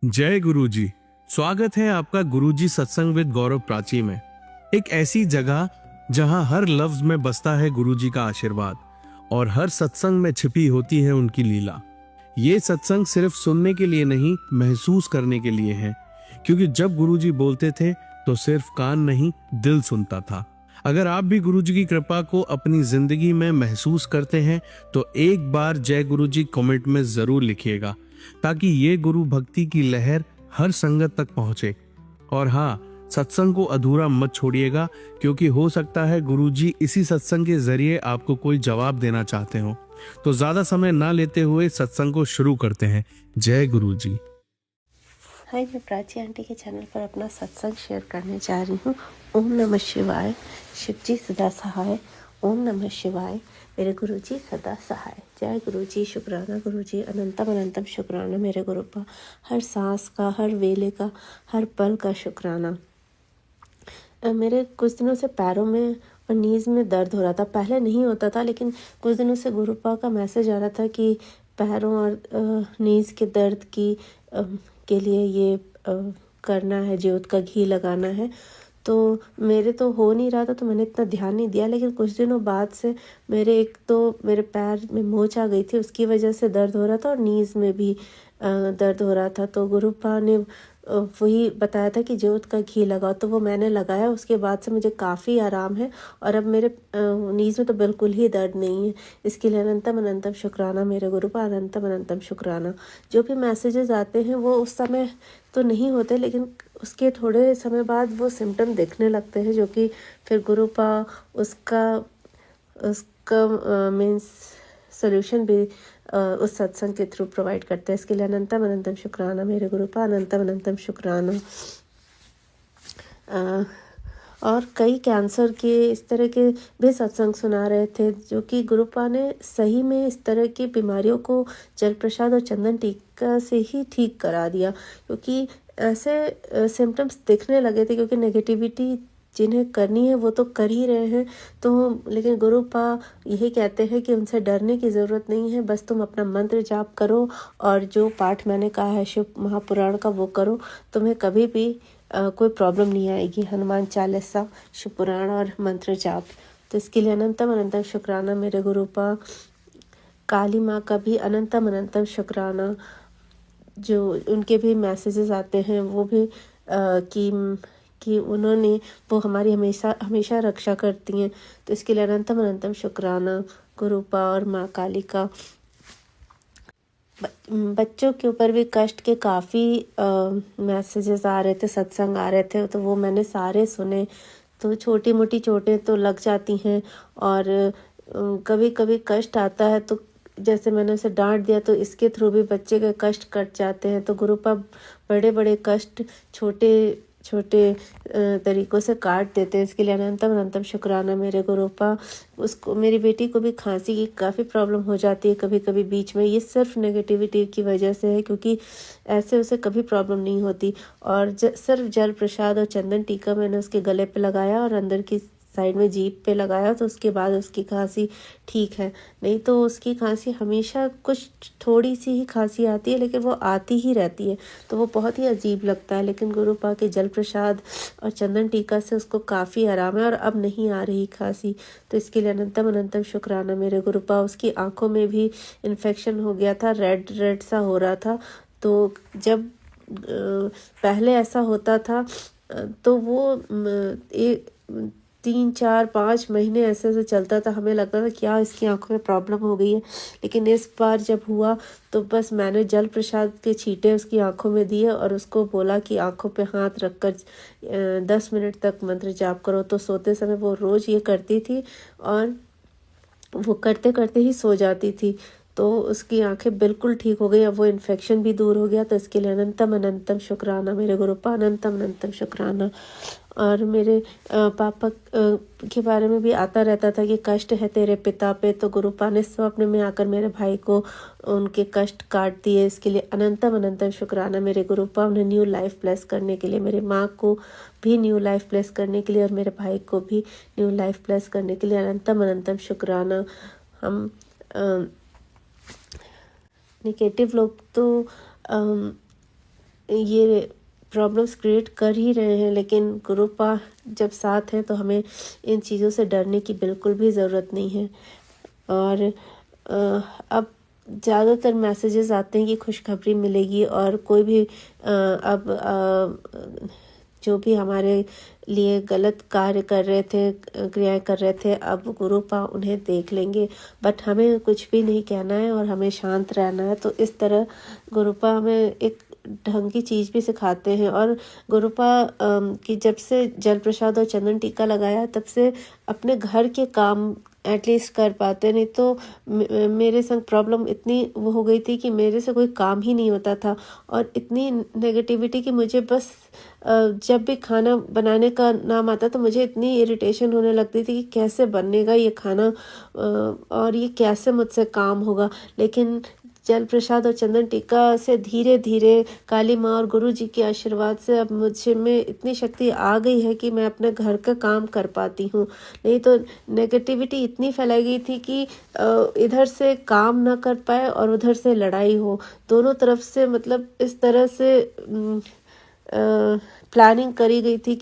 जय गुरुजी। स्वागत है आपका गुरुजी सत्संग विद गौरव प्राची में। एक ऐसी जगह जहां हर लफ्ज में बसता है गुरुजी का आशीर्वाद और हर सत्संग में छिपी होती है उनकी लीला। ये सत्संग सिर्फ सुनने के लिए नहीं, महसूस करने के लिए है, क्योंकि जब गुरुजी बोलते थे तो सिर्फ कान नहीं, दिल सुनता था। अगर आप भी गुरुजी की कृपा को अपनी जिंदगी में महसूस करते हैं तो एक बार जय गुरुजी कमेंट में जरूर लिखिएगा, ताकि ये गुरु भक्ति की लहर हर संगत तक पहुंचे। और हाँ, सत्संग को अधूरा मत छोड़िएगा, क्योंकि हो सकता है गुरुजी इसी सत्संग के जरिए आपको कोई जवाब देना चाहते हो। तो ज्यादा समय ना लेते हुए सत्संग को शुरू करते हैं। जय गुरुजी। हाय, मैं प्राची आंटी के चैनल पर अपना सत्संग शेयर करने जा रही हूँ। ओम नमः शिवाय। शिवजी सदा सहाय। ओम नमः शिवाय। मेरे गुरुजी सदा सहाय। जय गुरुजी। शुक्राना गुरुजी, अनंतम अनंतम शुक्राना मेरे गुरुपा। हर सांस का, हर वेले का, हर पल का शुक्राना। मेरे कुछ दिनों से पैरों में और नीज़ में दर्द हो रहा था। पहले नहीं होता था, लेकिन कुछ दिनों से गुरुपा का मैसेज आ रहा था कि पैरों और नीज़ के दर्द के लिए ये करना है, ज्योत का घी लगाना है। तो मेरे तो हो नहीं रहा था, तो मैंने इतना ध्यान नहीं दिया। लेकिन कुछ दिनों बाद से मेरे पैर में मोच आ गई थी, उसकी वजह से दर्द हो रहा था और नीज़ में भी दर्द हो रहा था। तो गुरुपा ने वही बताया था कि ज्योत का घी लगाओ, तो वो मैंने लगाया। उसके बाद से मुझे काफ़ी आराम है और अब मेरे नीज़ में तो बिल्कुल ही दर्द नहीं है। इसके लिए अनंतम अनंतम शुक्राना मेरे गुरुपा, अनंतम अनंतम शुक्राना। जो भी मैसेजेस आते हैं वो उस समय तो नहीं होते, लेकिन उसके थोड़े समय बाद वो सिम्टम दिखने लगते हैं, जो कि फिर गुरुपा उसका मीन्स सोल्यूशन भी उस सत्संग के थ्रू प्रोवाइड करते हैं। इसके लिए अनंतम अनंतम शुक्राना मेरे गुरुपा, अनंतम अनंतम शुक्राना। और कई कैंसर के इस तरह के भी सत्संग सुना रहे थे, जो कि गुरुपा ने सही में इस तरह की बीमारियों को जल प्रसाद और चंदन टीका से ही ठीक करा दिया, क्योंकि ऐसे सिम्टम्स दिखने लगे थे। क्योंकि नेगेटिविटी जिन्हें करनी है वो तो कर ही रहे हैं, तो लेकिन गुरुपा यही कहते हैं कि उनसे डरने की ज़रूरत नहीं है। बस तुम अपना मंत्र जाप करो और जो पाठ मैंने कहा है शिव महापुराण का, वो करो। तुम्हें कभी भी कोई प्रॉब्लम नहीं आएगी। हनुमान चालीसा, शिव पुराण और मंत्र जाप। तो इसके लिए अनंतम अनंतम शुक्राना मेरे गुरुपा। काली माँ का भी अनंतम अनंतम शुक्राना। जो उनके भी मैसेजेस आते हैं वो भी कि उन्होंने वो हमारी हमेशा हमेशा रक्षा करती हैं। तो इसके लिए अनंतम अनंतम शुक्राना गुरुपा और माँ काली का। बच्चों के ऊपर भी कष्ट के काफ़ी मैसेजेस आ रहे थे, सत्संग आ रहे थे, तो वो मैंने सारे सुने। तो छोटी मोटी चोटें तो लग जाती हैं और कभी कभी कष्ट आता है, तो जैसे मैंने उसे डांट दिया तो इसके थ्रू भी बच्चे के कष्ट कट जाते हैं। तो गुरुपा बड़े बड़े कष्ट छोटे छोटे तरीक़ों से काट देते हैं। इसके लिए अनंतम अनंतम शुक्राना मेरे गुरुपा। उसको, मेरी बेटी को भी खांसी की काफ़ी प्रॉब्लम हो जाती है कभी कभी बीच में। ये सिर्फ नेगेटिविटी की वजह से है, क्योंकि ऐसे उसे कभी प्रॉब्लम नहीं होती। और सिर्फ जल प्रसाद और चंदन टीका मैंने उसके गले पे लगाया और अंदर की साइड में जीभ पे लगाया, तो उसके बाद उसकी खांसी ठीक है। नहीं तो उसकी खांसी हमेशा कुछ थोड़ी सी ही खांसी आती है, लेकिन वो आती ही रहती है, तो वो बहुत ही अजीब लगता है। लेकिन गुरुपा के जल प्रसाद और चंदन टीका से उसको काफ़ी आराम है और अब नहीं आ रही खांसी। तो इसके लिए अनंतम अनंतम शुक्राना मेरे गुरुपा। उसकी आंखों में भी इन्फेक्शन हो गया था, रेड रेड सा हो रहा था। तो जब पहले ऐसा होता था तो वो 3 4 5 महीने ऐसे ऐसे चलता था। हमें लगता था क्या इसकी आंखों में प्रॉब्लम हो गई है। लेकिन इस बार जब हुआ तो बस मैंने जल प्रसाद के छींटे उसकी आंखों में दिए और उसको बोला कि आंखों पे हाथ रखकर 10 मिनट तक मंत्र जाप करो। तो सोते समय वो रोज़ ये करती थी और वो करते करते ही सो जाती थी। तो उसकी आंखें बिल्कुल ठीक हो गई, अब वो इन्फेक्शन भी दूर हो गया। तो इसके लिए अनंतम अनंतम शुक्राना मेरे गुरुपा, अनंतम अनंतम शुक्राना। और मेरे पापा के बारे में भी आता रहता था कि कष्ट है तेरे पिता पे, तो गुरुपा ने स्वप्न में आकर मेरे भाई को उनके कष्ट काट दिए। इसके लिए अनंतम अनंतम शुक्राना मेरे गुरुपा। उन्हें न्यू लाइफ ब्लेस करने के लिए, मेरी माँ को भी न्यू लाइफ ब्लेस करने के लिए और मेरे भाई को भी न्यू लाइफ ब्लेस करने के लिए अनंतम अनंतम शुक्राना। हम नेगेटिव लोग तो ये प्रॉब्लम्स क्रिएट कर ही रहे हैं, लेकिन गुरुपा जब साथ हैं तो हमें इन चीज़ों से डरने की बिल्कुल भी ज़रूरत नहीं है। और अब ज़्यादातर मैसेजेस आते हैं कि खुशखबरी मिलेगी, और कोई भी अब जो भी हमारे लिए गलत कार्य कर रहे थे, क्रियाएं कर रहे थे, अब गुरुपा उन्हें देख लेंगे। बट हमें कुछ भी नहीं कहना है और हमें शांत रहना है। तो इस तरह गुरुपा हमें एक ढंग की चीज़ भी सिखाते हैं। और गुरुपा की जब से जल प्रसाद और चंदन टीका लगाया, तब से अपने घर के काम एटलीस्ट कर पाते। नहीं तो मेरे संग प्रॉब्लम इतनी वो हो गई थी कि मेरे से कोई काम ही नहीं होता था, और इतनी नेगेटिविटी कि मुझे बस जब भी खाना बनाने का नाम आता तो मुझे इतनी इरिटेशन होने लगती थी कि कैसे बनेगा ये खाना, और ये कैसे मुझसे काम होगा। लेकिन जल प्रसाद और चंदन टीका से धीरे धीरे काली माँ और गुरु जी के आशीर्वाद से अब मुझे में इतनी शक्ति आ गई है कि मैं अपने घर का काम कर पाती हूँ। नहीं तो नेगेटिविटी इतनी फैलाई गई थी कि इधर से काम ना कर पाए और उधर से लड़ाई हो, दोनों तरफ से। मतलब इस तरह से प्लानिंग करी गई थी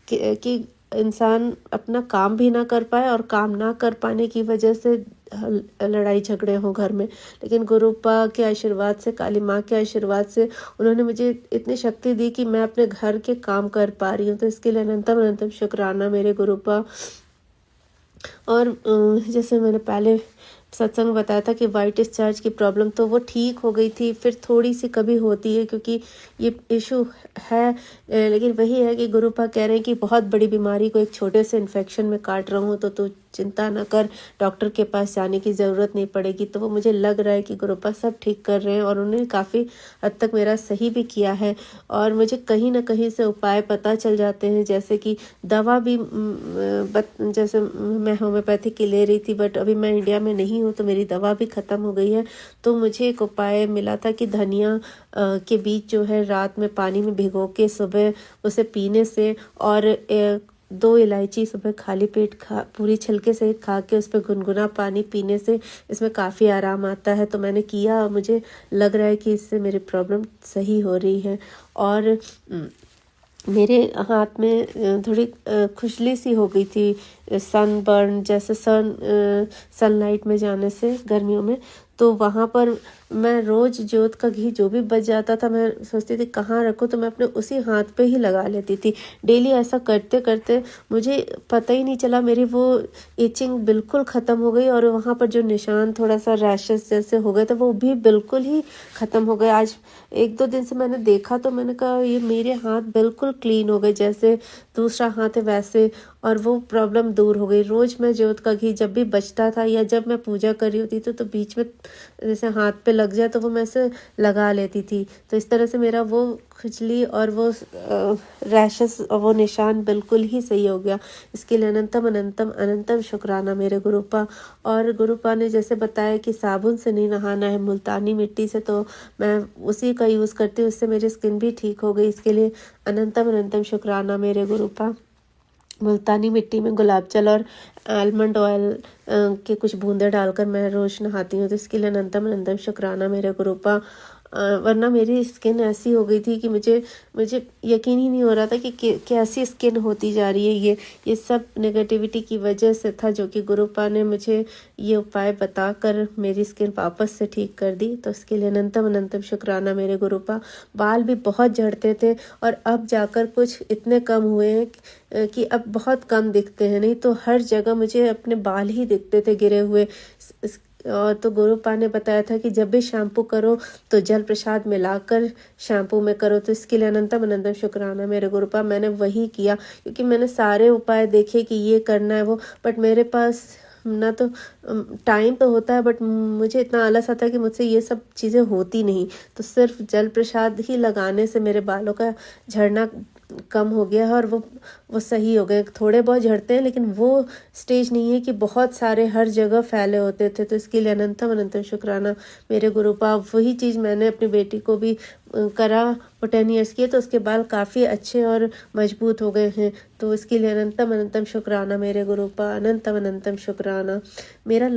कि इंसान अपना काम भी ना कर पाए और काम ना कर पाने की वजह से लड़ाई झगड़े हों घर में। लेकिन गुरुपा के आशीर्वाद से, काली माँ के आशीर्वाद से उन्होंने मुझे इतनी शक्ति दी कि मैं अपने घर के काम कर पा रही हूँ। तो इसके लिए अनंतम अनंतम शुक्राना मेरे गुरुपा। और जैसे मैंने पहले सत्संग बताया था कि वाइट डिस्चार्ज की प्रॉब्लम तो वो ठीक हो गई थी, फिर थोड़ी सी कभी होती है क्योंकि ये इशू है। लेकिन वही है कि गुरुपा कह रहे हैं कि बहुत बड़ी बीमारी को एक छोटे से इन्फेक्शन में काट रहा हूँ, तो तू चिंता ना कर, डॉक्टर के पास जाने की ज़रूरत नहीं पड़ेगी। तो वो मुझे लग रहा है कि गुरुपा सब ठीक कर रहे हैं, और उन्होंने काफ़ी हद तक मेरा सही भी किया है। और मुझे कहीं ना कहीं से उपाय पता चल जाते हैं, जैसे कि दवा भी जैसे मैं होम्योपैथी की ले रही थी, बट अभी मैं इंडिया में नहीं हूँ तो मेरी दवा भी ख़त्म हो गई है। तो मुझे एक उपाय मिला था कि धनिया के बीज जो है रात में पानी में भिगो के सुबह उसे पीने से, और 2 इलायची सुबह खाली पेट पूरी छिलके से खा के उस पर गुनगुना पानी पीने से इसमें काफ़ी आराम आता है। तो मैंने किया और मुझे लग रहा है कि इससे मेरी प्रॉब्लम सही हो रही है। और मेरे हाथ में थोड़ी खुजली सी हो गई थी, सनबर्न जैसे सनलाइट में जाने से गर्मियों में। तो वहाँ पर मैं रोज़ जोत का घी जो भी बच जाता था, मैं सोचती थी कहाँ रखूँ, तो मैं अपने उसी हाथ पे ही लगा लेती थी। डेली ऐसा करते करते मुझे पता ही नहीं चला, मेरी वो इचिंग बिल्कुल ख़त्म हो गई, और वहाँ पर जो निशान थोड़ा सा रैशेस जैसे हो गए थे वो भी बिल्कुल ही ख़त्म हो गए। आज 1-2 दिन से मैंने देखा तो मैंने कहा ये मेरे हाथ बिल्कुल क्लीन हो गए, जैसे दूसरा हाथ है वैसे, और वो प्रॉब्लम दूर हो गई। रोज़ मैं जोत का घी जब भी बचता था या जब मैं पूजा कर रही होती तो बीच में जैसे हाथ पे लग जाए तो वो मैं से लगा लेती थी। तो इस तरह से मेरा वो खुजली और वो रैशेस और वो निशान बिल्कुल ही सही हो गया। इसके लिए अनंतम अनंतम अनंतम शुक्राना मेरे गुरुपा। और गुरुपा ने जैसे बताया कि साबुन से नहीं नहाना है, मुल्तानी मिट्टी से, तो मैं उसी का यूज़ करती हूँ, उससे मेरी स्किन भी ठीक हो गई। इसके लिए अनंतम अनंतम शुक्राना मेरे गुरुपा। मुल्तानी मिट्टी में गुलाब जल और आलमंड ऑयल के कुछ बूंदे डालकर मैं रोज़ नहाती हूँ। तो इसके लिए अनंतम अनंतम शुक्राना मेरे गुरुपा। वरना मेरी स्किन ऐसी हो गई थी कि मुझे यकीन ही नहीं हो रहा था कि कैसी स्किन होती जा रही है। ये सब नेगेटिविटी की वजह से था, जो कि गुरुपा ने मुझे ये उपाय बताकर मेरी स्किन वापस से ठीक कर दी। तो इसके लिए अनंतम अनंतम शुक्राना मेरे गुरुपा। बाल भी बहुत झड़ते थे और अब जाकर कुछ इतने कम हुए हैं कि अब बहुत कम दिखते हैं। नहीं तो हर जगह मुझे अपने बाल ही दिखते थे गिरे हुए। और तो गुरुपा ने बताया था कि जब भी शैम्पू करो तो जल प्रसाद मिलाकर शैम्पू में करो। तो इसके लिए अनंतम अनंतम शुक्राना मेरे गुरुपा। मैंने वही किया, क्योंकि मैंने सारे उपाय देखे कि ये करना है वो, बट मेरे पास ना तो टाइम तो होता है, बट मुझे इतना आलस आता है कि मुझसे ये सब चीज़ें होती नहीं। तो सिर्फ जल प्रसाद ही लगाने से मेरे बालों का झड़ना कम हो गया है, और वो सही हो गए। थोड़े बहुत झड़ते हैं, लेकिन वो स्टेज नहीं है कि बहुत सारे हर जगह फैले होते थे। तो इसके लिए अनंतम अनंतम शुक्राना मेरे गुरुपा। वही चीज़ मैंने अपनी बेटी को भी करा, वो 10 ईयर्स की है, तो उसके बाल काफ़ी अच्छे और मजबूत हो गए हैं। तो इसके लिए अनंतम अनंतम शुक्राना मेरे गुरुपा। अनंतम अनंतम शुक्राना। मेरा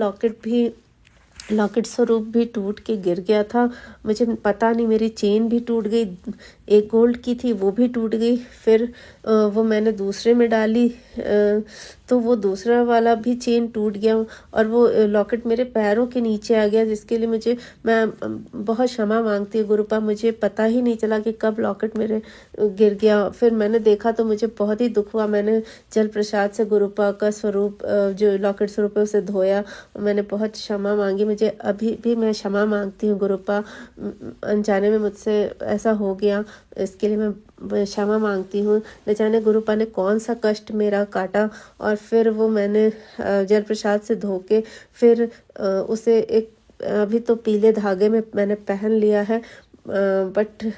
लॉकेट स्वरूप भी टूट के गिर गया था, मुझे पता नहीं, मेरी चेन भी टूट गई। एक गोल्ड की थी वो भी टूट गई। फिर वो मैंने दूसरे में डाली, तो वो दूसरा वाला भी चेन टूट गया और वो लॉकेट मेरे पैरों के नीचे आ गया, जिसके लिए मैं बहुत क्षमा मांगती हूँ गुरुपा। मुझे पता ही नहीं चला कि कब लॉकेट मेरे गिर गया। फिर मैंने देखा तो मुझे बहुत ही दुख हुआ। मैंने जल प्रसाद से गुरुपा का स्वरूप, जो लॉकेट स्वरूप है, उसे धोया। मैंने बहुत क्षमा मांगी। मुझे अभी भी मैं क्षमा मांगती हूँ गुरुपा, अनजाने में मुझसे ऐसा हो गया, इसके लिए मैं क्षमा मांगती हूँ। न जाने गुरुपा ने कौन सा कष्ट मेरा काटा। और फिर वो मैंने जल प्रसाद से धो के फिर उसे एक अभी तो पीले धागे में मैंने पहन लिया है। बट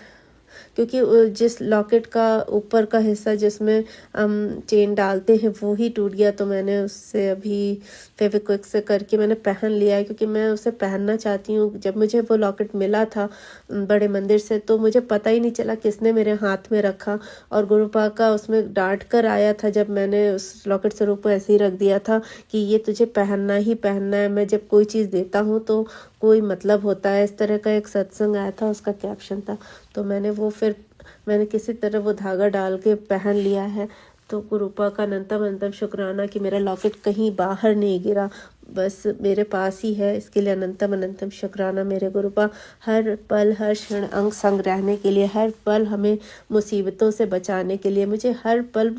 क्योंकि जिस लॉकेट का ऊपर का हिस्सा जिसमें हम चेन डालते हैं वो ही टूट गया, तो मैंने उससे अभी फेविक्विक से करके मैंने पहन लिया है, क्योंकि मैं उसे पहनना चाहती हूँ। जब मुझे वो लॉकेट मिला था बड़े मंदिर से, तो मुझे पता ही नहीं चला किसने मेरे हाथ में रखा, और गुरुपा का उसमें डांट कर आया था जब मैंने उस लॉकेट स्वरूप को ऐसे ही रख दिया था कि ये तुझे पहनना ही पहनना है। मैं जब कोई चीज़ देता हूँ तो कोई मतलब होता है। इस तरह का एक सत्संग आया था, उसका कैप्शन था, तो मैंने किसी तरह वो धागा डाल के पहन लिया है। तो गुरुपा का अनंतम अनंतम शुक्राना कि मेरा लॉकेट कहीं बाहर नहीं गिरा, बस मेरे पास ही है। इसके लिए अनंतम अनंतम शुक्राना मेरे गुरुपा। हर पल हर क्षण अंग संग रहने के लिए, हर पल हमें मुसीबतों से बचाने के लिए। मुझे हर पल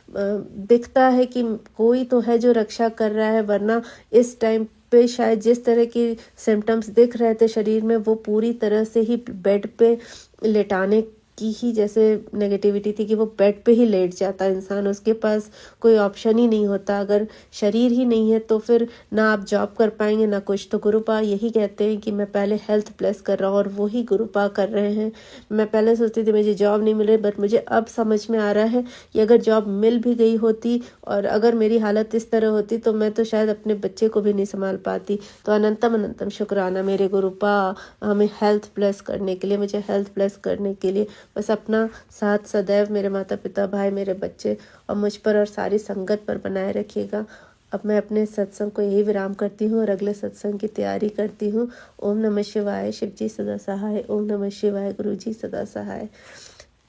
दिखता है कि कोई तो है जो रक्षा कर रहा है, वरना इस टाइम पे शायद जिस तरह की सिम्टम्स दिख रहे थे शरीर में, वो पूरी तरह से ही बेड पे लेटाने की ही जैसे नेगेटिविटी थी कि वो बेड पे ही लेट जाता इंसान, उसके पास कोई ऑप्शन ही नहीं होता। अगर शरीर ही नहीं है तो फिर ना आप जॉब कर पाएंगे ना कुछ। तो गुरुपा यही कहते हैं कि मैं पहले हेल्थ प्लस कर रहा हूँ और वो ही गुरुपा कर रहे हैं। मैं पहले सोचती थी मुझे जॉब नहीं मिल रही, बट मुझे अब समझ में आ रहा है कि अगर जॉब मिल भी गई होती और अगर मेरी हालत इस तरह होती तो मैं तो शायद अपने बच्चे को भी नहीं संभाल पाती। तो अनंतम अनंतम शुक्राना मेरे गुरुपा, हमें हेल्थ प्लस करने के लिए, मुझे हेल्थ प्लस करने के लिए। बस अपना साथ सदैव मेरे माता पिता, भाई, मेरे बच्चे और मुझ पर और सारी संगत पर बनाए रखिएगा। अब मैं अपने सत्संग को यही विराम करती हूँ और अगले सत्संग की तैयारी करती हूँ। ओम नमः शिवाय, शिव जी सदा सहाय। ओम नमः शिवाय, गुरु जी सदा सहाय।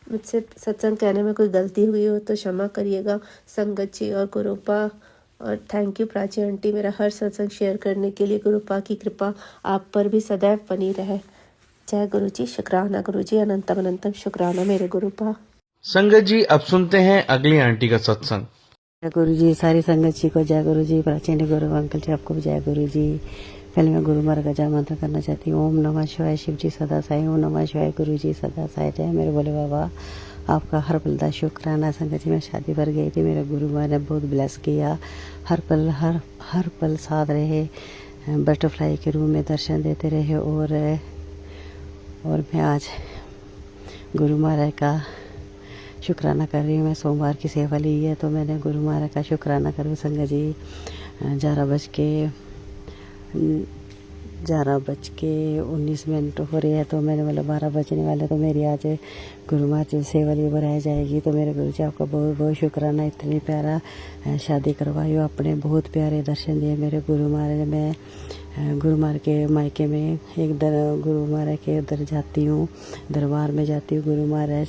मुझसे सत्संग कहने में कोई गलती हुई हो तो क्षमा करिएगा संगत जी और गुरुपा। और थैंक यू प्राची आंटी, मेरा हर सत्संग शेयर करने के लिए। गुरुपा की कृपा आप पर भी सदैव बनी रहे। जय गुरु जी, शुक्राना गुरु जी, अनंतम अनंतम शुक्राना मेरे गुरुपा। संगत जी, अब सुनते हैं अगली आंटी का सत्संग। जय गुरु जी, सारी संगत जी को जय गुरु जी। प्राचीन गुरु अंकल जी आपको भी जय गुरु जी। पहले मैं गुरु महाराज का जय मंत्र करना चाहती हूँ। ओम नमः शिवाय, शिव जी सदा साई। ओम नमः शिवाय, गुरु जी सदा साई। जय मेरे बोले बाबा, आपका हर पल का शुक्राना। संगत जी, मैं शादी पर गई थी, मेरे गुरु महाराज ने बहुत ब्लेस किया। हर पल साथ रहे, बटरफ्लाई के रूम में दर्शन देते रहे। और मैं आज गुरु महाराज का शुक्राना कर रही हूँ। मैं सोमवार की सेवा ली है, तो मैंने गुरु महाराज का शुक्राना करूँ। संगत जी, 11:19 हो रही है, तो मैंने बोला 12 बजने वाले, तो मेरी आज गुरु महाराज की सेवा ली बढ़ाई जाएगी। तो मेरे गुरु जी आपका बहुत बहुत शुक्राना, इतनी प्यारा शादी करवाई हो, अपने बहुत प्यारे दर्शन दिए मेरे गुरु महाराज। मैं गुरु महाराज के मायके में गुरु महाराज के उधर जाती हूँ, दरबार में जाती हूँ। गुरु महाराज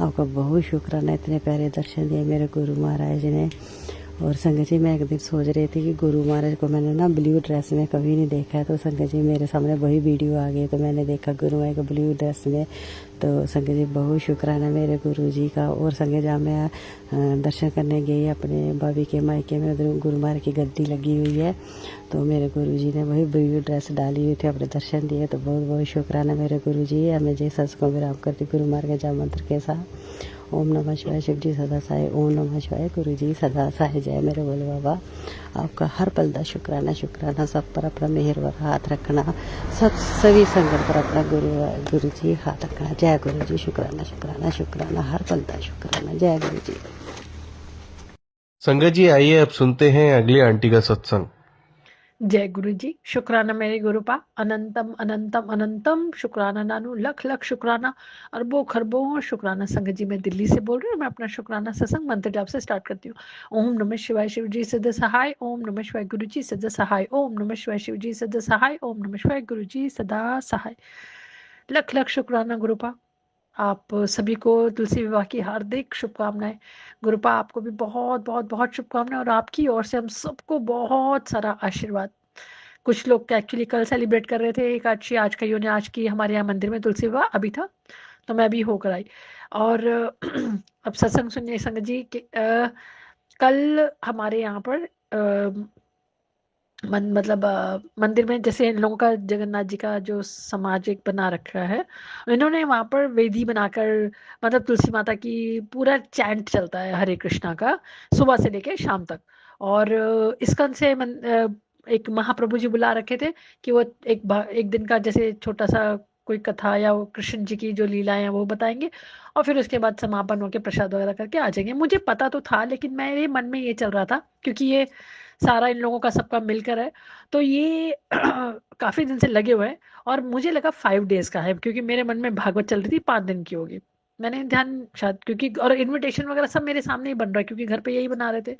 आपका बहुत शुक्राना, इतने प्यारे दर्शन दिए मेरे गुरु महाराज ने। और संगत जी, मैं एक दिन सोच रही थी कि गुरु महाराज को मैंने ना ब्लू ड्रेस में कभी नहीं देखा है, तो संगत जी मेरे सामने वही वीडियो आ गई, तो मैंने देखा गुरु महाराज को ब्लू ड्रेस में। तो संगत जी बहुत शुक्राना मेरे गुरु जी का। और संगत जी, मैं दर्शन करने गई अपने भाभी के मायके में, उधर गुरु महाराज की गद्दी लगी हुई है, तो मेरे गुरु जी ने वही ब्लू ड्रेस डाली हुई थी, अपने दर्शन दिए। तो बहुत बहुत शुक्राना मेरे गुरु जी। मैं जी सच को विराम करती गुरु महाराज के जाप मंत्र के साथ। ओम नमः शिवाय, शिव जी सदा साई। ओम नमः शिवाय, गुरु जी सदा साई। जय मेरे बोले बाबा, आपका हर पल का शुक्राना। सब पर अपना मेहर वर हाथ रखना, सभी संगत पर अपना गुरु जी हाथ रखना। जय गुरु जी, शुक्राना, हर पल का शुक्राना। जय गुरु जी। संगत जी, आइए अब सुनते हैं अगली आंटी का सत्संग। जय गुरु जी, शुक्राना मेरे गुरुपा। अनंतम अनंतम अनंतम शुक्राना नानू, लख लख शुक्राना, अरबों खरबों शुक्राना। संगत जी, मैं दिल्ली से बोल रही हूँ। मैं अपना शुक्राना सत्संग मंत्र जाप से स्टार्ट करती हूँ। ओम नमः शिवाय, शिव जी सदा सहाय। ओम नमः शिवाय, गुरु जी सदा सहाय। ओम नमः शिवाय, शिव जी सदा सहाय। ओम नमः शिवाय, गुरु जी सदा सहाय। लख लख शुक्राना गुरुपा। आप सभी को तुलसी विवाह की हार्दिक शुभकामनाएं। गुरुपा आपको भी बहुत बहुत बहुत शुभकामनाएं और आपकी ओर से हम सबको बहुत सारा आशीर्वाद। कुछ लोग एक्चुअली कल सेलिब्रेट कर रहे थे एकादशी, आज कईयों ने आज की हमारे यहाँ मंदिर में तुलसी विवाह अभी था, तो मैं भी होकर आई। और अब सत्संग सुनिए संगत जी कि कल हमारे यहाँ पर मतलब मंदिर में जैसे इन लोगों का जगन्नाथ जी का जो समाज एक बना रखा है, इन्होंने वहां पर वेदी बनाकर मतलब तुलसी माता की पूरा चैंट चलता है हरे कृष्णा का सुबह से लेके शाम तक। और इस्कन से एक महाप्रभु जी बुला रखे थे कि वो एक दिन का जैसे छोटा सा कोई कथा या वो कृष्ण जी की जो लीलाएं हैं वो बताएंगे, और फिर उसके बाद समापन होकर प्रसाद वगैरह करके आ जाएंगे। मुझे पता तो था लेकिन मेरे मन में ये चल रहा था क्योंकि ये सारा इन लोगों का सबका मिलकर है, तो ये काफी दिन से लगे हुए हैं। और मुझे लगा 5 डेज का है क्योंकि मेरे मन में भागवत चल रही थी 5 दिन की होगी। मैंने ध्यान शायद क्योंकि और इनविटेशन वगैरह सब मेरे सामने ही बन रहा है क्योंकि घर पे यही बना रहे थे।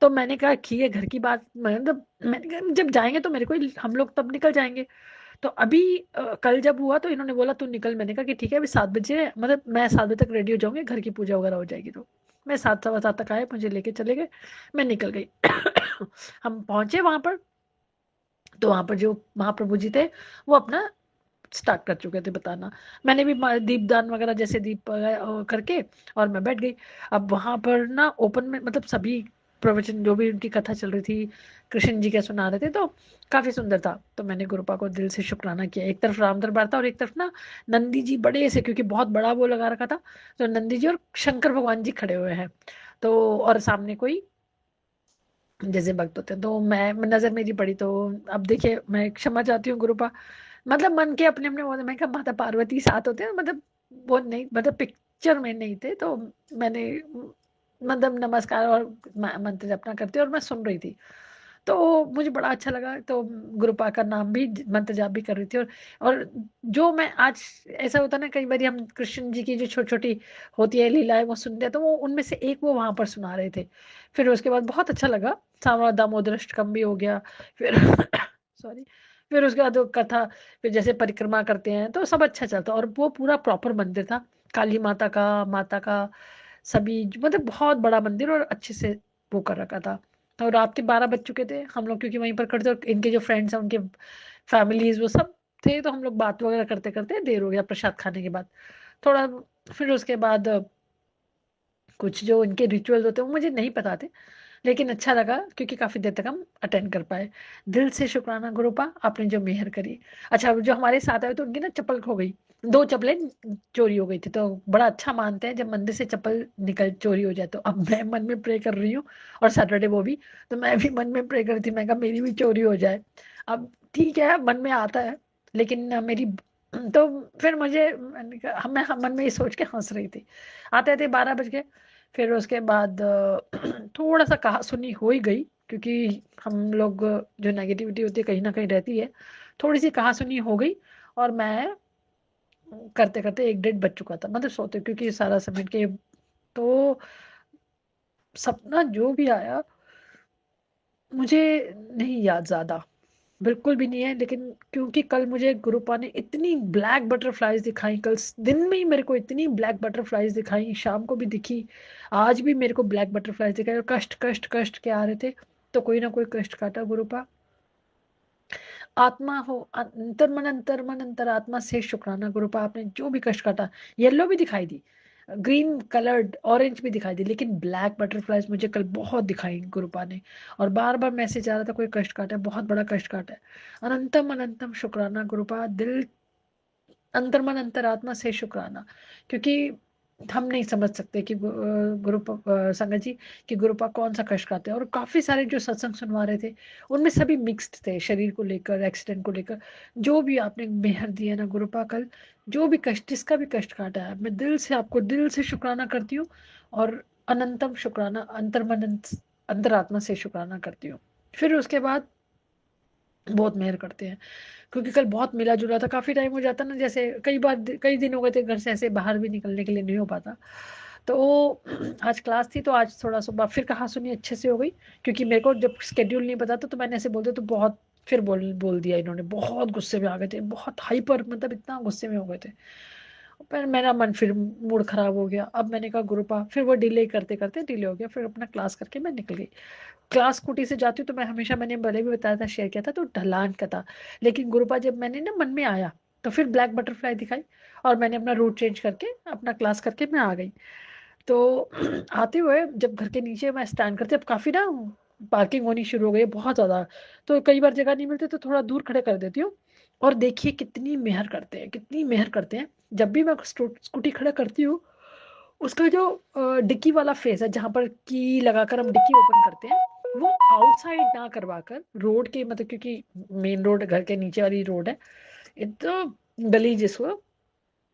तो मैंने कहा ठीक है, घर की बात मतलब मैंने कहा जब जाएंगे तो मेरे को हम लोग तब निकल जाएंगे। तो अभी कल जब हुआ तो इन्होंने बोला तू निकल। मैंने कहा कि ठीक है, अभी 7 बजे मतलब मैं 7 बजे तक रेडी हो जाऊंगी, घर की पूजा वगैरह हो जाएगी। तो मैं 7 सवा 7 तक आए, मुझे लेके चले गए, मैं निकल गई। हम पहुंचे वहां पर, तो वहां पर जो महाप्रभु जी थे वो अपना स्टार्ट कर चुके थे बताना। मैंने भी दीपदान वगैरह जैसे दीप करके और मैं बैठ गई। अब वहां पर ना ओपन में मतलब सभी प्रवचन जो भी उनकी कथा चल रही थी, कृष्ण जी क्या सुना रहे थे, तो काफी सुंदर था। तो मैंने गुरुपा को दिल से शुक्राना किया। एक तरफ राम दरबार था और एक तरफ ना नंदी जी बड़े से, क्योंकि बहुत बड़ा वो लगा रखा था, तो नंदी जी और शंकर भगवान जी खड़े हुए हैं। तो और सामने कोई जैसे भक्त होते हैं, तो मैं नजर मेरी पड़ी। तो अब देखिए मैं क्षमा चाहती हूँ गुरुपा, मतलब मन के अपने अपने वो, मैं कहा माता पार्वती साथ होते हैं मतलब वो नहीं, मतलब पिक्चर में नहीं थे। तो मैंने मतलब नमस्कार और मंत्र जपना करते और मैं सुन रही थी, तो मुझे बड़ा अच्छा लगा। तो गुरुपा का नाम भी मंत्र जाप भी कर रही थी। और जो मैं आज ऐसा होता है ना, कई बार हम कृष्ण जी की जो छोटी छोटी होती है लीलाएं वो सुनते हैं, तो वो उनमें से एक वो वहां पर सुना रहे थे। फिर उसके बाद बहुत अच्छा लगा, सावरा दामोदर अष्टकम भी हो गया। फिर सॉरी, फिर उसके बाद वो कथा, फिर जैसे परिक्रमा करते हैं तो सब अच्छा चलता। और वो पूरा प्रॉपर मंदिर था, काली माता का सभी मतलब बहुत बड़ा मंदिर और अच्छे से वो कर रखा था। तो रात के 12 बज चुके थे, हम लोग क्योंकि वहीं पर करते, और इनके जो फ्रेंड्स हैं उनके फैमिलीज वो सब थे, तो हम लोग बात वगैरह करते करते देर हो गया प्रसाद खाने के बाद थोड़ा। फिर उसके बाद कुछ जो इनके रिचुअल्स होते हैं वो मुझे नहीं पता थे, लेकिन अच्छा लगा क्योंकि काफी देर तक हम अटेंड कर पाए। दिल से शुक्राना गुरुपा, आपने जो मेहर करी। अच्छा, जो हमारे साथ आए तो उनकी ना चप्पल खो गई, 2 चप्पलें चोरी हो गई थी। तो बड़ा अच्छा मानते हैं जब मंदिर से चप्पल निकल चोरी हो जाए। तो अब मैं मन में प्रे कर रही हूँ, और सैटरडे वो भी, तो मैं भी मन में प्रे कर रही थी, मैं कहा मेरी भी चोरी हो जाए। अब ठीक है, मन में आता है, लेकिन मेरी तो फिर मैं मन में ये सोच के हंस रही थी। आते थे 12 बज गए। फिर उसके बाद थोड़ा सा कहा सुनी हो ही गई, क्योंकि हम लोग जो नेगेटिविटी होती है कहीं ना कहीं रहती है, थोड़ी सी कहा सुनी हो गई। और मैं करते करते 1 डेढ़ बज चुका था, मतलब सोते, क्योंकि सारा समेट के। तो सपना जो भी आया मुझे नहीं याद ज्यादा, बिल्कुल भी नहीं है। लेकिन क्योंकि कल मुझे गुरुपा ने इतनी ब्लैक बटरफ्लाईज दिखाई, कल दिन में ही मेरे को इतनी ब्लैक बटरफ्लाईज दिखाई, शाम को भी दिखी, आज भी मेरे को ब्लैक बटरफ्लाईज दिखाई, और कष्ट कष्ट कष्ट के आ रहे थे। तो कोई ना कोई कष्ट काटा गुरुपा। आत्मा हो अंतर मन अंतर आत्मा से शुक्राना गुरुपा, आपने जो भी कष्ट काटा। येलो भी दिखाई दी, ग्रीन कलर्ड ऑरेंज भी दिखाई दी, लेकिन ब्लैक बटरफ्लाईज मुझे कल बहुत दिखाई गुरुपा ने। और बार बार मैसेज आ रहा था कोई कष्ट काटा है, बहुत बड़ा कष्ट काटा है। अनंतम अनंतम शुक्राना गुरुपा, दिल अंतर मन अंतर आत्मा से शुक्राना। क्योंकि हम नहीं समझ सकते कि संगत जी कि गुरुपा कौन सा कष्ट खाते हैं। और काफी सारे जो सत्संग सुनवा रहे थे उनमें सभी मिक्स्ड थे, शरीर को लेकर, एक्सीडेंट को लेकर। जो भी आपने मेहर दी है ना गुरुपा, कल जो भी कष्ट, जिसका भी कष्ट काटा है, मैं दिल से आपको दिल से शुक्राना करती हूँ। और अनंतम शुक्राना, अंतर मन अंतरात्मा से शुक्राना करती हूँ। फिर उसके बाद बहुत मेहर करते हैं, क्योंकि कल बहुत मिला जुला था, काफी टाइम हो जाता ना, जैसे कई बार कई दिन हो गए थे घर से ऐसे बाहर भी निकलने के लिए नहीं हो पाता। तो आज क्लास थी तो आज थोड़ा सुबह फिर कहा सुनी अच्छे से हो गई, क्योंकि मेरे को जब स्केड्यूल नहीं पता था तो मैंने ऐसे बोल दिया, तो बहुत फिर बोल बोल दिया इन्होंने, बहुत गुस्से में आ गए थे, बहुत हाइपर, मतलब इतना गुस्से में हो गए थे। पर मेरा मन फिर मूड खराब हो गया। अब मैंने कहा गुरुपा, फिर वो डिले करते करते डिले हो गया, फिर अपना क्लास करके मैं निकल गई। क्लास स्कूटी से जाती हूँ तो मैं हमेशा, मैंने पहले भी बताया था, शेयर किया था, तो ढलान का था। लेकिन गुरुपा जब मैंने ना मन में आया तो फिर ब्लैक बटरफ्लाई दिखाई और मैंने अपना रूट चेंज करके अपना क्लास करके मैं आ गई। तो आते हुए जब घर के नीचे मैं स्टैंड करती, अब काफी ना पार्किंग होनी शुरू हो गई है बहुत ज्यादा, तो कई बार जगह नहीं मिलती तो थोड़ा दूर खड़े कर देती हूँ। और देखिए कितनी मेहर करते हैं, कितनी मेहर करते हैं। जब भी मैं स्कूटी खड़ा करती हूँ, उसका जो डिक्की वाला फेस है जहां पर की लगाकर हम डिक्की ओपन करते हैं, वो आउटसाइड ना करवा कर रोड के, मतलब क्योंकि मेन रोड घर के नीचे वाली रोड है, ये तो गली, जिसको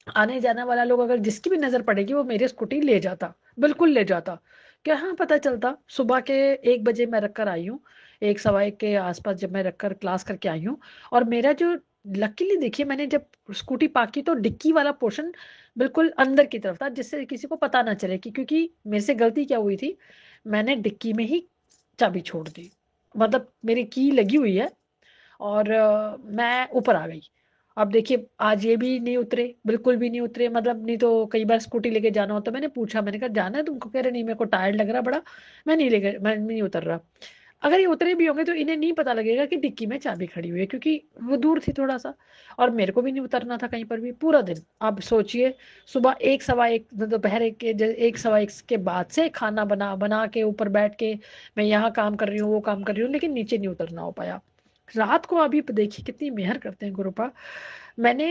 आने जाने वाला लोग अगर जिसकी भी नजर पड़ेगी वो मेरी स्कूटी ले जाता, बिल्कुल ले जाता। क्या हाँ पता चलता, सुबह के 1 बजे मैं रख कर आई हूँ, 1 सवा 1 के आसपास जब मैं रख कर क्लास करके आई हूँ। और मेरा जो, लकीली देखिए, मैंने जब स्कूटी पार्क की तो डिक्की वाला पोर्शन बिल्कुल अंदर की तरफ था, जिससे किसी को पता ना चले कि, क्योंकि मेरे से गलती क्या हुई थी, मैंने डिक्की में ही चाबी छोड़ दी। मतलब मेरी की लगी हुई है और मैं ऊपर आ गई। अब देखिए आज ये भी नहीं उतरे, बिल्कुल भी नहीं उतरे, मतलब नहीं तो कई बार स्कूटी लेके जाना हो तो मैंने पूछा, मैंने कहा जाना है तुमको, कह रहे नहीं मेरे को टायर्ड लग रहा बड़ा, मैं नहीं उतर रहा। अगर ये उतरे भी होंगे तो इन्हें नहीं पता लगेगा कि डिक्की में चाबी खड़ी हुई है, क्योंकि वो दूर थी थोड़ा सा, और मेरे को भी नहीं उतरना था कहीं पर भी पूरा दिन। आप सोचिए, सुबह 1 सवा 1, दोपहर 1 के 1 सवा 1 के बाद से खाना बना बना के ऊपर बैठ के मैं यहाँ काम कर रही हूँ, वो काम कर रही हूँ, लेकिन नीचे नहीं उतरना हो पाया। रात को अभी देखिए कितनी मेहर करते हैं गुरुपा। मैंने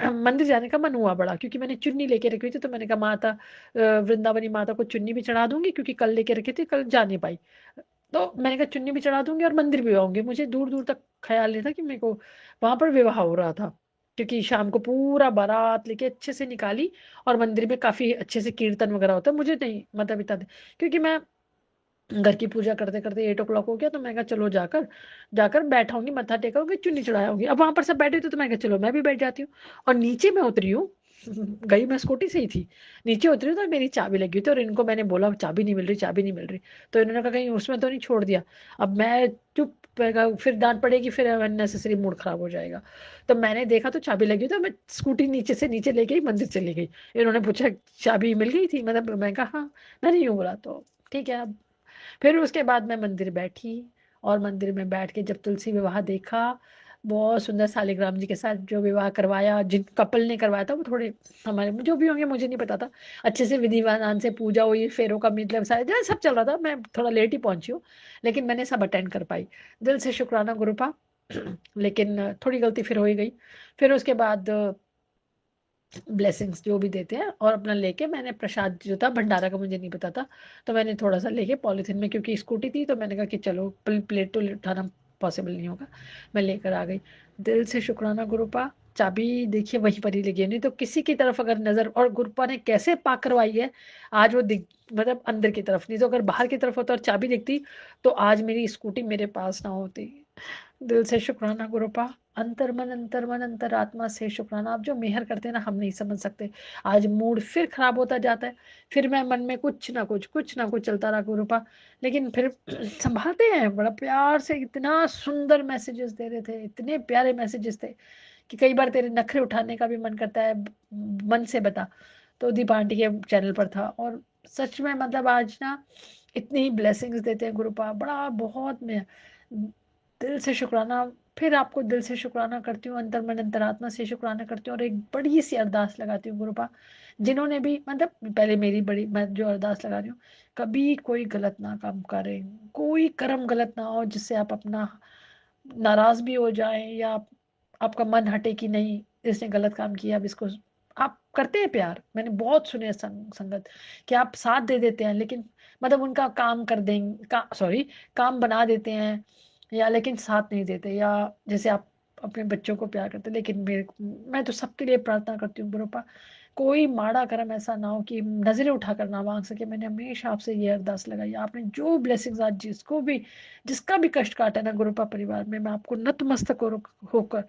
मंदिर जाने का मन हुआ बड़ा, क्योंकि मैंने चुन्नी लेके रखी थी, तो मैंने कहा माता, वृंदावनी माता को चुन्नी भी चढ़ा दूंगी, क्योंकि कल लेके रखी थी, कल जा नहीं पाई। तो मैंने कहा चुन्नी भी चढ़ा दूंगी और मंदिर भी आऊंगी। मुझे दूर दूर तक ख्याल नहीं था कि मेरे को वहां पर विवाह हो रहा था, क्योंकि शाम को पूरा बारात लेके अच्छे से निकाली, और मंदिर में काफी अच्छे से कीर्तन वगैरह होता है। मुझे नहीं मतलब इतना, क्योंकि मैं घर की पूजा करते करते 8 o'clock हो गया, तो मैं कहा चलो जाकर जाकर बैठाऊंगी, मत्था टेकाऊंगी, चुन्नी चढ़ाऊंगी। अब वहां पर सब बैठे थे तो मैं कहा चलो मैं भी बैठ जाती हूँ। और नीचे मैं उतरी हूँ, गई मैं स्कूटी से ही थी, नीचे उतरी हूँ तो मेरी चाबी लगी थी, और इनको मैंने बोला चाबी नहीं मिल रही, चाबी नहीं मिल रही। तो इन्होंने कहा कहीं उसमें तो नहीं छोड़ दिया। अब मैं चुप, मैं कहा, फिर डांट पड़ेगी, फिर अननेसेसरी मूड खराब हो जाएगा। तो मैंने देखा तो चाबी लगी, तो मैं स्कूटी नीचे से नीचे ले गई, मंदिर से ले गई। इन्होंने पूछा चाबी मिल गई थी, मतलब मैं कहा हाँ, मैं नहीं हूँ बोला, तो ठीक है। अब फिर उसके बाद मैं मंदिर बैठी, और मंदिर में बैठ के जब तुलसी विवाह देखा, बहुत सुंदर शालिग्राम जी के साथ जो विवाह करवाया, जिन कपल ने करवाया था वो थोड़े हमारे जो भी होंगे मुझे नहीं पता था, अच्छे से विधि विधान से पूजा हुई, फेरों का मतलब सारा जो सब चल रहा था। मैं थोड़ा लेट ही पहुंची हूँ, लेकिन मैंने सब अटेंड कर पाई। दिल से शुक्राना गुरुपा। लेकिन थोड़ी गलती फिर हो ही गई। फिर उसके बाद ब्लेसिंग्स जो भी देते हैं, और अपना लेके मैंने प्रसाद जो था भंडारा का मुझे नहीं पता था, तो मैंने थोड़ा सा लेके पॉलिथीन में, क्योंकि स्कूटी थी तो मैंने कहा कि चलो प्लेट तो उठाना पॉसिबल नहीं होगा, मैं लेकर आ गई। दिल से शुक्राना गुरुपा। चाबी देखिए वहीं पर ही लगी है, नहीं तो किसी की तरफ अगर नजर, और गुरुपा ने कैसे पाक करवाई है, आज वो दिख, मतलब अंदर की तरफ, नहीं तो अगर बाहर की तरफ होता और चाबी दिखती तो आज मेरी स्कूटी मेरे पास ना होती। दिल से शुक्राना गुरुपा। अंतर मन अंतर आत्मा से शुक्राना। आप जो मेहर करते हैं ना, हम नहीं समझ सकते। आज मूड फिर खराब होता जाता है, फिर मैं मन में कुछ ना कुछ चलता रहा गुरुपा, लेकिन फिर संभालते हैं बड़ा प्यार से। इतना सुंदर मैसेजेस दे रहे थे, इतने प्यारे मैसेजेस थे कि कई बार तेरे नखरे उठाने का भी मन करता है, मन से बता। तो दीप आंटी के चैनल पर था, और सच में मतलब आज ना इतनी ही ब्लेसिंग्स देते हैं गुरुपा, बड़ा बहुत में दिल से शुक्राना। फिर आपको दिल से शुक्राना करती हूँ, अंतर मन अंतरात्मा से शुक्राना करती हूँ, और एक बड़ी सी अरदास लगाती हूँ गुरुपा, जिन्होंने भी, मतलब पहले मेरी बड़ी, मैं जो अरदास लगा रही हूँ, कभी कोई गलत ना काम करें, कोई कर्म गलत ना हो जिससे आप अपना नाराज भी हो जाए, या आपका मन हटे कि नहीं इसने गलत काम किया, अब इसको, आप करते हैं प्यार, मैंने बहुत सुने हैं संगत कि आप साथ दे देते हैं, लेकिन मतलब उनका काम कर देंगे सॉरी, काम बना देते हैं, या लेकिन साथ नहीं देते, या जैसे आप अपने बच्चों को प्यार करते हैं, लेकिन मैं तो सबके लिए प्रार्थना करती हूँ गुरुपा, कोई माड़ा कर्म ऐसा ना हो कि नजरें उठाकर ना मांग सके। मैंने हमेशा आपसे ये अरदास लगाई, आपने जो ब्लेसिंग्स आज जिसको भी, जिसका भी कष्ट काटा ना गुरुपा परिवार में, मैं आपको नतमस्तक होकर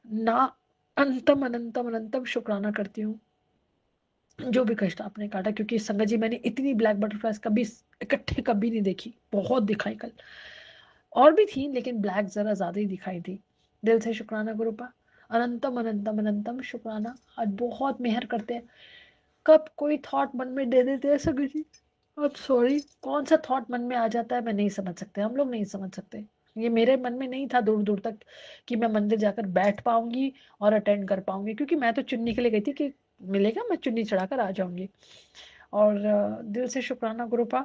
ना अंतम अनंतम अनंतम शुक्राना करती हूँ, जो भी कष्ट आपने काटा। क्योंकि संगत जी मैंने इतनी ब्लैक बटरफ्लाइज कभी इकट्ठे कभी नहीं देखी, बहुत दिखाई कल, और भी थी लेकिन ब्लैक जरा ज्यादा ही दिखाई थी। दिल से शुक्राना गुरुपा। अनंतम अनंतम अनंतम शुक्राना। आज बहुत मेहर करते हैं। कब कोई थॉट मन में दे देते हैं सगु जी, अब सॉरी, कौन सा थॉट मन में आ जाता है मैं नहीं समझ सकते, हम लोग नहीं समझ सकते। ये मेरे मन में नहीं था दूर दूर तक कि मैं मंदिर जाकर बैठ पाऊंगी और अटेंड कर पाऊंगी, क्योंकि मैं तो चुन्नी के लिए गई थी कि मिलेगा, मैं चुन्नी चढ़ाकर आ जाऊंगी। और दिल से शुक्राना गुरुपा,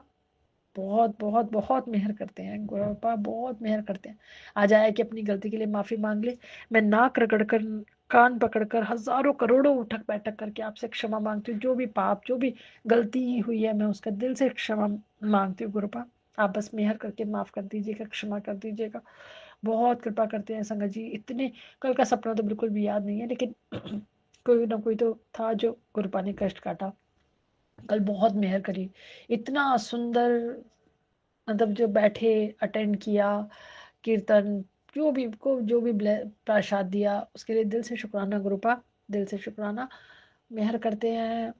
बहुत बहुत बहुत मेहर करते हैं गुरुपा, बहुत मेहर करते हैं। आज आया कि अपनी गलती के लिए माफी मांग ले। मैं नाक रगड़ कर, कान पकड़कर, हजारों करोड़ों उठक बैठक करके आपसे क्षमा मांगती हूँ। जो भी पाप, जो भी गलती हुई है, मैं उसका दिल से क्षमा मांगती हूँ गुरुपा। आप बस मेहर करके माफ कर दीजिएगा, क्षमा कर दीजिएगा। बहुत कृपा करते हैं संगत जी। इतने, कल का सपना तो बिल्कुल भी याद नहीं है, लेकिन कोई ना कोई तो था जो गुरुपा ने कष्ट काटा। कल बहुत मेहर करी, इतना सुंदर, मतलब जो बैठे, अटेंड किया कीर्तन, जो भी प्रसाद दिया, उसके लिए दिल से शुक्राना गुरुपा, दिल से शुक्राना। मेहर करते हैं,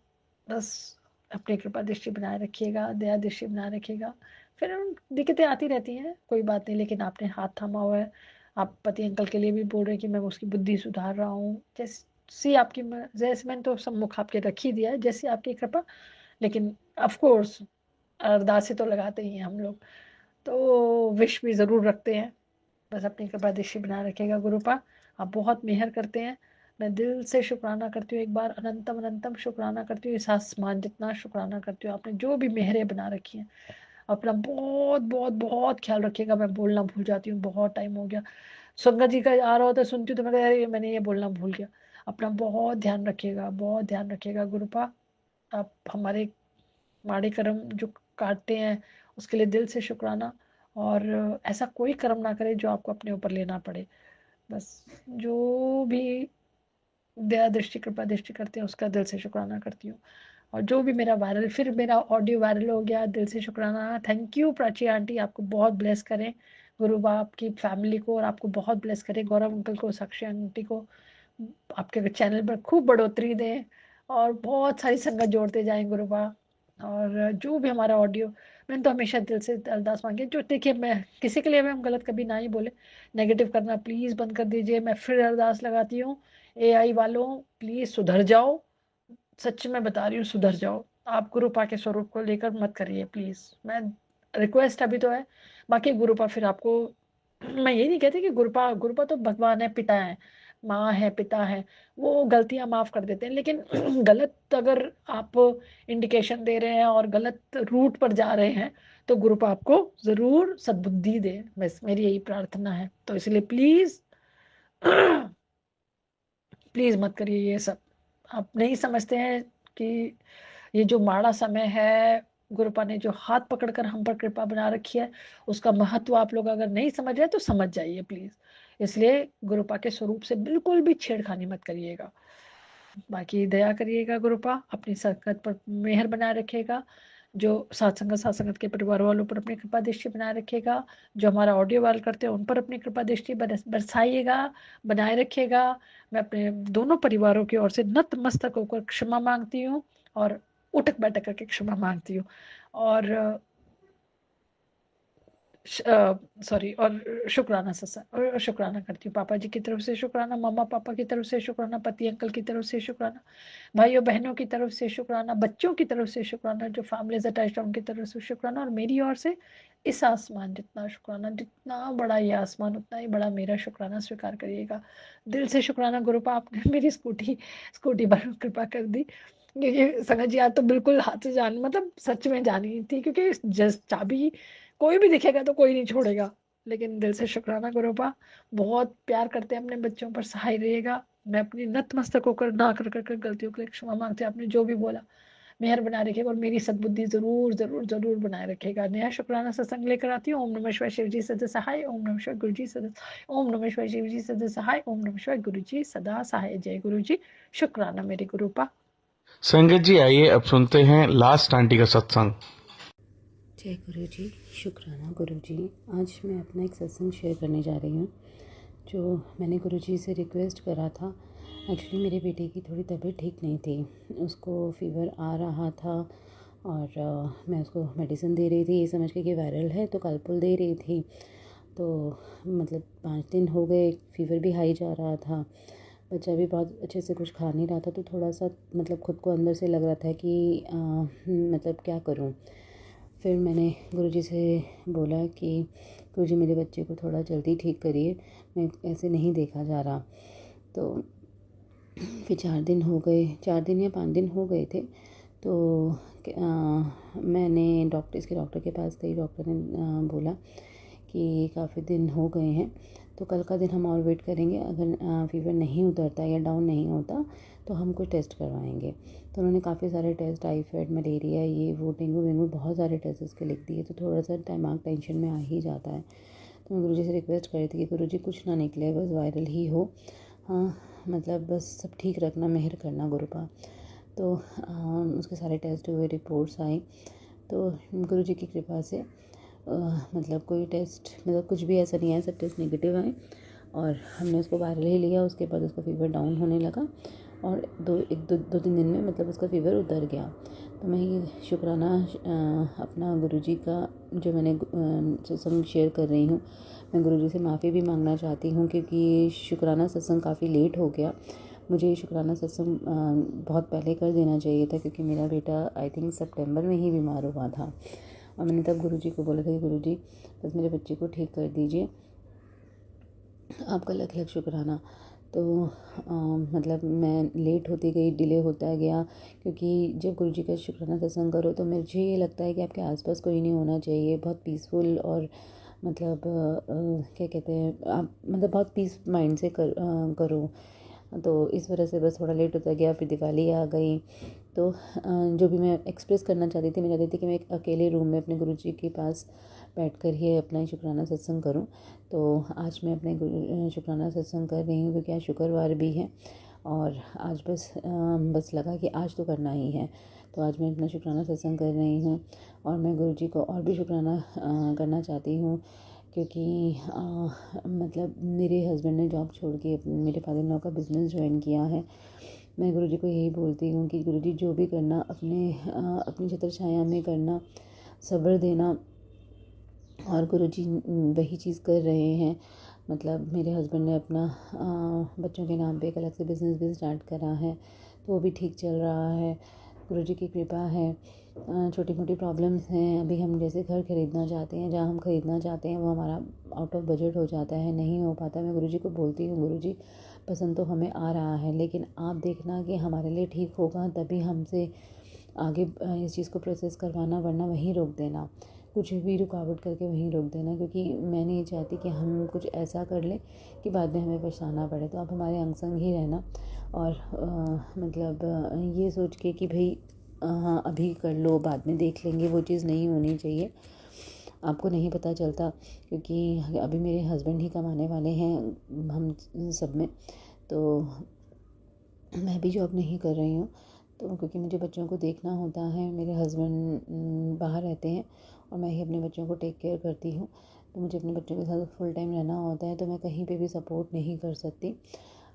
बस अपनी कृपा दृष्टि बनाए रखिएगा, दया दृष्टि बनाए रखिएगा। फिर दिक्कतें आती रहती हैं, कोई बात नहीं, लेकिन आपने हाथ थामा हुआ है। आप पति अंकल के लिए भी बोल रहे हैं कि मैं उसकी बुद्धि सुधार रहा हूँ। जैसी आपकी जैसे मैंने तो सम्मुख आपके रख ही दिया है, जैसी आपकी कृपा। लेकिन ऑफ कोर्स अरदासें तो लगाते ही हैं हम लोग, तो विश भी जरूर रखते हैं। बस अपनी कृपा दृष्टि बनाए रखेगा गुरुपा। आप बहुत मेहर करते हैं। मैं दिल से शुक्राना करती हूँ, एक बार अनंतम अनंतम शुक्राना करती हूँ, इस आसमान जितना शुक्राना करती हूँ। आपने जो भी मेहरें बना रखी हैं, अपना बहुत बहुत बहुत ख्याल रखिएगा। मैं बोलना भूल जाती हूँ, बहुत टाइम हो गया, संगत जी का आ रहा होता है सुनती हूँ तो मैं कहती, "अरे, मैंने ये बोलना भूल गया।" अपना बहुत ध्यान रखिएगा, बहुत ध्यान रखिएगा गुरुपा। आप हमारे माड़े कर्म जो काटते हैं, उसके लिए दिल से शुक्राना। और ऐसा कोई कर्म ना करे जो आपको अपने ऊपर लेना पड़े। बस जो भी दया दृष्टि कृपा दृष्टि करते हैं, उसका दिल से शुक्राना करती हूँ। और जो भी मेरा वायरल, फिर मेरा ऑडियो वायरल हो गया, दिल से शुक्राना। थैंक यू प्राची आंटी, आपको बहुत ब्लेस करें गुरु बाप की फैमिली को, और आपको बहुत ब्लेस करें गौरव अंकल को, साक्षी आंटी को। आपके चैनल पर खूब बढ़ोतरी दें और बहुत सारी संगत जोड़ते जाएं गुरु बाप। और जो भी हमारा ऑडियो, मैंने तो हमेशा दिल से अरदास मांगी है, जो देखिए मैं किसी के लिए भी हम गलत कभी ना ही बोले। नेगेटिव करना प्लीज बंद कर दीजिए। मैं फिर अरदास लगाती हूँ, एआई वालों प्लीज सुधर जाओ। सच में बता रही हूँ, सुधर जाओ। आप गुरुपा के स्वरूप को लेकर मत करिए प्लीज, मैं रिक्वेस्ट अभी तो है। बाकी गुरुपा फिर आपको, मैं ये नहीं कहती कि गुरुपा गुरुपा तो भगवान है, पिता है, माँ है, पिता है, वो गलतियां माफ कर देते हैं। लेकिन गलत अगर आप इंडिकेशन दे रहे हैं और गलत रूट पर जा रहे हैं, तो गुरुपा आपको जरूर सद्बुद्धि दे, बस मेरी यही प्रार्थना है। तो इसलिए प्लीज प्लीज मत करिए ये सब। आप नहीं समझते हैं कि ये जो माड़ा समय है, गुरुपा ने जो हाथ पकड़कर हम पर कृपा बना रखी है, उसका महत्व आप लोग अगर नहीं समझ रहे तो समझ जाइए प्लीज। इसलिए गुरुपा के स्वरूप से बिल्कुल भी छेड़खानी मत करिएगा। बाकी दया करिएगा गुरुपा, अपनी संगत पर मेहर बनाए रखिएगा। जो साथ संगत के परिवार वालों पर अपनी कृपा दृष्टि बनाए रखिएगा। जो हमारा ऑडियो वाल करते हैं उन पर अपनी कृपा दृष्टि बरसाइएगा, बनाए रखिएगा। मैं अपने दोनों परिवारों की ओर से नतमस्तक होकर क्षमा मांगती हूँ, और उठक बैठक करके क्षमा मांगती हूँ। और सॉरी, और शुक्राना और शुक्राना करती हूँ। पापा जी की तरफ से शुक्राना, मम्मा पापा की तरफ से शुक्राना, पति अंकल की तरफ से शुक्राना, भाइयों बहनों की तरफ से शुक्राना, बच्चों की तरफ से शुक्राना, जो फैमिलीज अटैच्ड है उनकी तरफ से शुक्राना, और मेरी ओर से इस आसमान जितना शुक्राना, जितना बड़ा ये आसमान उतना ही बड़ा मेरा शुक्राना स्वीकार करिएगा। दिल से शुक्राना गुरुपा, आपने मेरी स्कूटी स्कूटी पर कृपा कर दी। क्योंकि संगत जी आज तो बिल्कुल हाथ से जान, मतलब सच में जानी थी, क्योंकि जस्ट चाबी कोई भी दिखेगा तो कोई नहीं छोड़ेगा। लेकिन दिल से शुक्राना गुरुपा, बहुत प्यार करते हैं अपने बच्चों पर, सहाय रहेगा। मैं अपनी नतमस्तक होकर ना कर गलतियों के लिए क्षमा मांगते हैं। आपने जो भी बोला मेहर बनाए रखेगा, और मेरी सद्बुद्धि जरूर जरूर जरूर बनाए रखेगा। नया शुक्राना सत्संग लेकर आती हूँ। ओम नमः शिवाय शिव जी सदा सहाय, ओम नमः शिवाय गुरु जी सदा, ओम नमः शिवाय शिव जी सदा सहाय, ओम नमः शिवाय गुरु जी सदा सहाय। जय गुरु जी। शुक्राना मेरे गुरुपा। संगत जी आइए अब सुनते हैं लास्ट आंटी का सत्संग। जय गुरु जी, शुक्राना गुरु जी। आज मैं अपना एक सत्संग शेयर करने जा रही हूँ, जो मैंने गुरु जी से रिक्वेस्ट करा था। एक्चुअली मेरे बेटे की थोड़ी तबीयत ठीक नहीं थी, उसको फीवर आ रहा था, और मैं उसको मेडिसिन दे रही थी, ये समझ के कि वायरल है तो कालपुल दे रही थी। तो मतलब 5 दिन हो गए, फीवर भी हाई जा रहा था। बच्चा भी बहुत अच्छे से कुछ खा नहीं रहा था, तो थोड़ा सा मतलब खुद को अंदर से लग रहा था कि मतलब क्या करूं। फिर मैंने गुरुजी से बोला कि गुरुजी मेरे बच्चे को थोड़ा जल्दी ठीक करिए, मैं ऐसे नहीं देखा जा रहा। तो फिर 4 दिन या 5 दिन हो गए थे, तो मैंने इसके डॉक्टर के पास गई। डॉक्टर ने बोला कि काफ़ी दिन हो गए हैं, तो कल का दिन हम और वेट करेंगे, अगर फीवर नहीं उतरता या डाउन नहीं होता तो हम कुछ टेस्ट करवाएंगे। तो उन्होंने काफ़ी सारे टेस्ट, टाइफाइड, मलेरिया, ये वो, डेंगू वेंगू, बहुत सारे टेस्ट उसके लिख दिए। तो थोड़ा सा दिमाग टेंशन में आ ही जाता है। तो मैं गुरुजी से रिक्वेस्ट कर रही थी कि गुरुजी कुछ ना निकले, बस वायरल ही हो, हाँ मतलब बस सब ठीक रखना, मेहर करना गुरुपा। तो उसके सारे टेस्ट हुए, रिपोर्ट्स आई, तो गुरुजी की कृपा से मतलब कोई टेस्ट, मतलब कुछ भी ऐसा नहीं है, सब टेस्ट नेगेटिव आए और हमने उसको वायरल ही लिया। उसके बाद उसका फीवर डाउन होने लगा और दो तीन दिन में मतलब उसका फीवर उतर गया। तो मैं ये शुक्राना अपना गुरुजी का जो मैंने सत्संग शेयर कर रही हूँ, मैं गुरुजी से माफ़ी भी मांगना चाहती हूँ, क्योंकि शुक्राना सत्संग काफ़ी लेट हो गया। मुझे ये शुक्राना सत्संग बहुत पहले कर देना चाहिए था, क्योंकि मेरा बेटा आई थिंक सितंबर में ही बीमार हुआ था। और मैंने तब गुरुजी को बोला था कि गुरुजी बस मेरे बच्चे को ठीक कर दीजिए, आपका लख लख शुक्राना। तो मतलब मैं लेट होती गई, डिले होता गया, क्योंकि जब गुरुजी का शुक्राना सत्संग करो तो मुझे ये लगता है कि आपके आसपास कोई नहीं होना चाहिए, बहुत पीसफुल और मतलब क्या कहते हैं आप, मतलब बहुत पीस माइंड से करो। तो इस वजह से बस थोड़ा लेट होता गया। फिर दिवाली आ गई, तो जो भी मैं एक्सप्रेस करना चाहती थी, मैं चाहती थी कि मैं एक अकेले रूम में अपने गुरुजी के पास बैठकर ही अपना शुक्राना सत्संग करूं। तो आज मैं अपने शुक्राना सत्संग कर रही हूँ, क्योंकि आज शुक्रवार भी है और आज बस लगा कि आज तो करना ही है। तो आज मैं अपना शुक्राना सत्संग कर रही हूँ और मैं गुरुजी को और भी शुक्राना करना चाहती हूँ, क्योंकि मतलब मेरे हस्बैंड ने जॉब छोड़ के मेरे फादर इन लॉ का बिज़नेस ज्वाइन किया है। मैं गुरुजी को यही बोलती हूँ कि गुरुजी जो भी करना अपनी छत्र छाया में करना, सब्र देना, और गुरुजी वही चीज़ कर रहे हैं। मतलब मेरे हस्बैंड ने अपना बच्चों के नाम पे एक अलग से बिज़नेस भी स्टार्ट करा है, तो वो भी ठीक चल रहा है, गुरुजी की कृपा है। छोटी मोटी प्रॉब्लम्स हैं, अभी हम जैसे घर खरीदना चाहते हैं, जहाँ हम खरीदना चाहते हैं वो हमारा आउट ऑफ बजट हो जाता है, नहीं हो पाता। मैं गुरुजी को बोलती हूँ गुरुजी पसंद तो हमें आ रहा है, लेकिन आप देखना कि हमारे लिए ठीक होगा, तभी हमसे आगे इस चीज़ को प्रोसेस करवाना, वरना वहीं रोक देना, कुछ भी रुकावट करके वहीं रोक देना, क्योंकि मैं नहीं चाहती कि हम कुछ ऐसा कर लें कि बाद में हमें पछताना पड़े। तो आप हमारे अंग संग ही रहना और मतलब ये सोच के कि भाई हाँ अभी कर लो, बाद में देख लेंगे, वो चीज़ नहीं होनी चाहिए। आपको नहीं पता चलता, क्योंकि अभी मेरे हस्बैंड ही कमाने वाले हैं हम सब में, तो मैं भी जॉब नहीं कर रही हूँ। तो क्योंकि मुझे बच्चों को देखना होता है, मेरे हस्बैंड बाहर रहते हैं और मैं ही अपने बच्चों को टेक केयर करती हूँ, तो मुझे अपने बच्चों के साथ फुल टाइम रहना होता है, तो मैं कहीं पे भी सपोर्ट नहीं कर सकती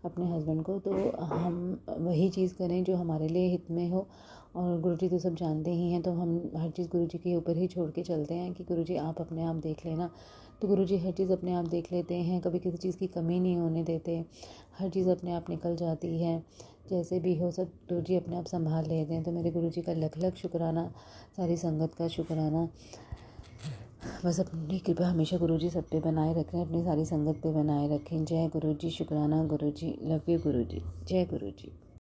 अपने हस्बैंड को। तो हम वही चीज़ करें जो हमारे लिए हित में हो, और गुरुजी तो सब जानते ही हैं, तो हम हर चीज़ गुरुजी के ऊपर ही छोड़ के चलते हैं कि गुरुजी आप अपने आप देख लेना। तो गुरुजी हर चीज़ अपने आप देख लेते हैं, कभी किसी चीज़ की कमी नहीं होने देते, हर चीज़ अपने आप निकल जाती है, जैसे भी हो सब गुरुजी अपने आप संभाल लेते हैं। तो मेरे गुरुजी का लख लख शुक्राना, सारी संगत का शुक्राना। बस अपनी कृपा हमेशा गुरुजी सब पे बनाए रखें, अपनी सारी संगत पे बनाए रखें। जय गुरुजी, शुक्राना गुरुजी, लव यू गुरुजी, जय गुरुजी।